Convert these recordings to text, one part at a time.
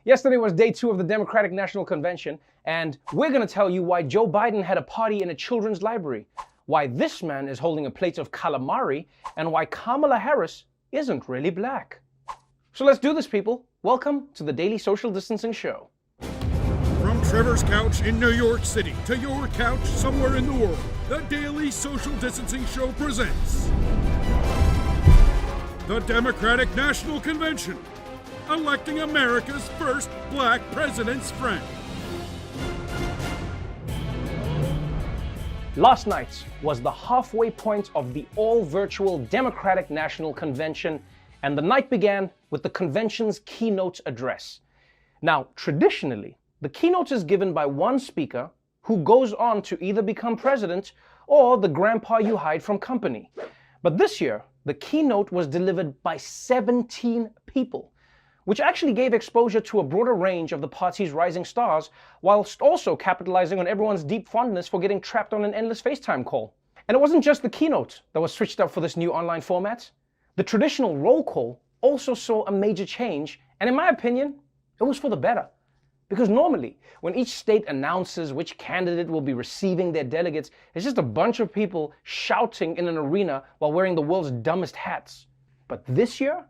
Yesterday was day 2 of the Democratic National Convention, and we're going to tell you why Joe Biden had a party in a children's library, why this man is holding a plate of calamari, and why Kamala Harris isn't really black. So let's do this, people. Welcome to the Daily Social Distancing Show. From Trevor's couch in New York City to your couch somewhere in the world, the Daily Social Distancing Show presents the Democratic National Convention, electing America's first black president's friend. Last night was the halfway point of the all-virtual Democratic National Convention, and the night began with the convention's keynote address. Now, traditionally, the keynote is given by one speaker who goes on to either become president or the grandpa you hide from company. But this year, the keynote was delivered by 17 people, which actually gave exposure to a broader range of the party's rising stars, whilst also capitalizing on everyone's deep fondness for getting trapped on an endless FaceTime call. And it wasn't just the keynote that was switched up for this new online format. The traditional roll call also saw a major change, and in my opinion, it was for the better. Because normally, when each state announces which candidate will be receiving their delegates, it's just a bunch of people shouting in an arena while wearing the world's dumbest hats. But this year,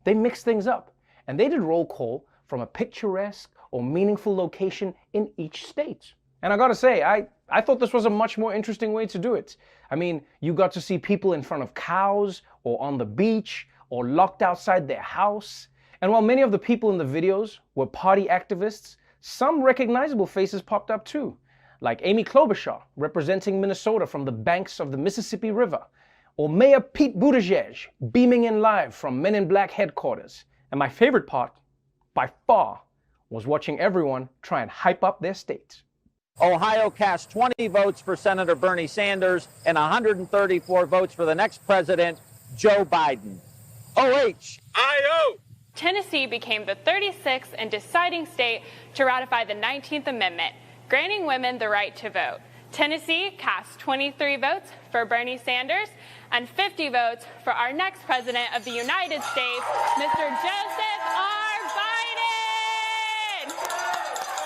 they mixed things up, and they did roll call from a picturesque or meaningful location in each state. And I gotta say, I thought this was a much more interesting way to do it. I mean, you got to see people in front of cows, or on the beach, or locked outside their house. And while many of the people in the videos were party activists, some recognizable faces popped up too, like Amy Klobuchar, representing Minnesota from the banks of the Mississippi River, or Mayor Pete Buttigieg, beaming in live from Men in Black headquarters. And my favorite part, by far, was watching everyone try and hype up their state. Ohio cast 20 votes for Senator Bernie Sanders and 134 votes for the next president, Joe Biden. OH! Tennessee became the 36th and deciding state to ratify the 19th Amendment, granting women the right to vote. Tennessee cast 23 votes for Bernie Sanders and 50 votes for our next president of the United States, Mr. Joseph R. Biden.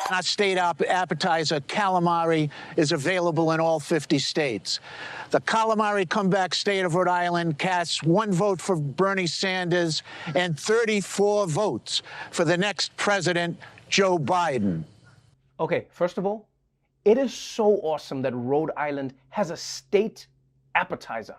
Our state appetizer, calamari, is available in all 50 states. The calamari comeback state of Rhode Island casts 1 vote for Bernie Sanders and 34 votes for the next president, Joe Biden. Okay, first of all, it is so awesome that Rhode Island has a state appetizer.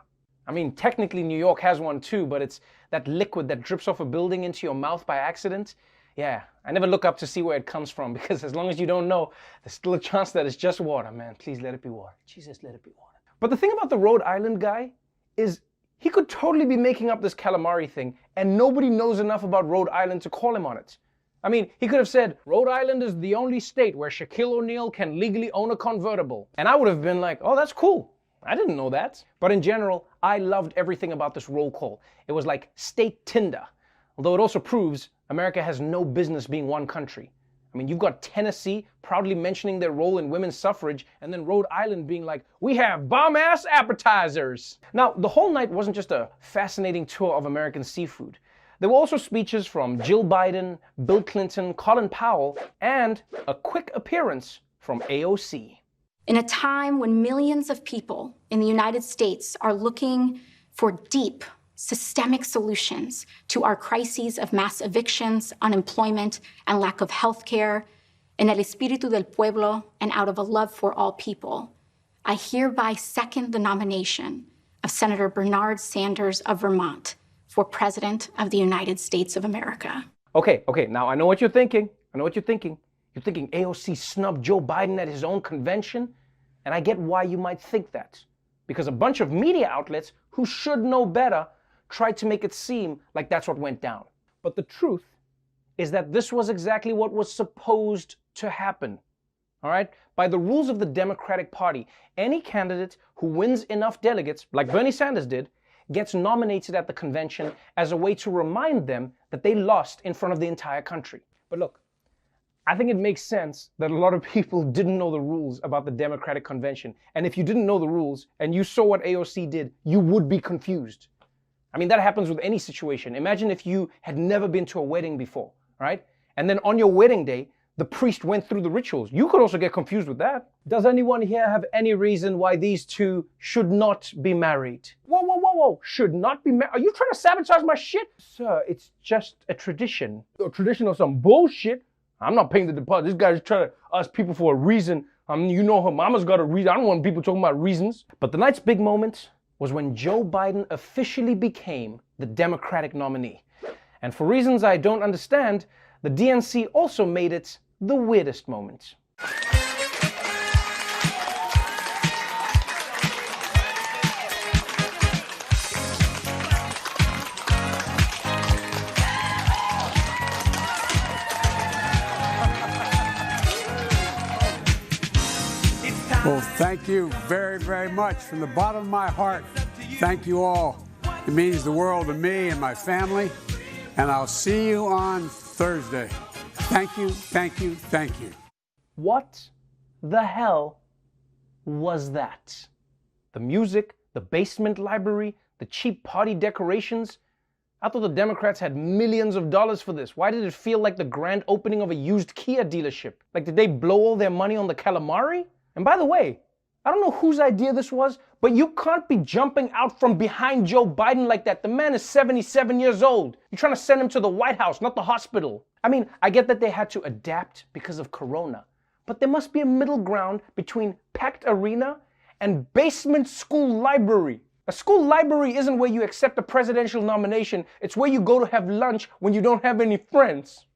I mean, technically New York has one too, but it's that liquid that drips off a building into your mouth by accident. Yeah, I never look up to see where it comes from, because as long as you don't know, there's still a chance that it's just water, man. Please let it be water. Jesus, let it be water. But the thing about the Rhode Island guy is he could totally be making up this calamari thing, and nobody knows enough about Rhode Island to call him on it. I mean, he could have said, Rhode Island is the only state where Shaquille O'Neal can legally own a convertible. And I would have been like, oh, that's cool. I didn't know that. But in general, I loved everything about this roll call. It was like state Tinder. Although it also proves America has no business being one country. I mean, you've got Tennessee proudly mentioning their role in women's suffrage, and then Rhode Island being like, we have bomb-ass appetizers. Now, the whole night wasn't just a fascinating tour of American seafood. There were also speeches from Jill Biden, Bill Clinton, Colin Powell, and a quick appearance from AOC. In a time when millions of people in the United States are looking for deep, systemic solutions to our crises of mass evictions, unemployment, and lack of health care, en el espíritu del pueblo, and out of a love for all people, I hereby second the nomination of Senator Bernard Sanders of Vermont for President of the United States of America. Okay, now I know what you're thinking. You're thinking AOC snubbed Joe Biden at his own convention, and I get why you might think that. Because a bunch of media outlets who should know better tried to make it seem like that's what went down. But the truth is that this was exactly what was supposed to happen. All right? By the rules of the Democratic Party, any candidate who wins enough delegates, like Bernie Sanders did, gets nominated at the convention as a way to remind them that they lost in front of the entire country. But look, I think it makes sense that a lot of people didn't know the rules about the Democratic Convention. And if you didn't know the rules and you saw what AOC did, you would be confused. I mean, that happens with any situation. Imagine if you had never been to a wedding before, right? and then on your wedding day, the priest went through the rituals. You could also get confused with that. Does anyone here have any reason why these two should not be married? Whoa, whoa, whoa, whoa. Should not be married? Are you trying to sabotage my shit? Sir, it's just a tradition. A tradition of some bullshit. I'm not paying the deposit. This guy's trying to ask people for a reason. You know her mama's got a reason. I don't want people talking about reasons. But the night's big moment was when Joe Biden officially became the Democratic nominee. And for reasons I don't understand, the DNC also made it the weirdest moment. Well, thank you very, very much. From the bottom of my heart, thank you all. It means the world to me and my family. And I'll see you on Thursday. Thank you, thank you, thank you. What the hell was that? The music, the basement library, the cheap party decorations? I thought the Democrats had millions of dollars for this. Why did it feel like the grand opening of a used Kia dealership? Like, did they blow all their money on the calamari? And by the way, I don't know whose idea this was, but you can't be jumping out from behind Joe Biden like that. The man is 77 years old. You're trying to send him to the White House, not the hospital. I mean, I get that they had to adapt because of Corona, but there must be a middle ground between packed arena and basement school library. A school library isn't where you accept a presidential nomination. It's where you go to have lunch when you don't have any friends.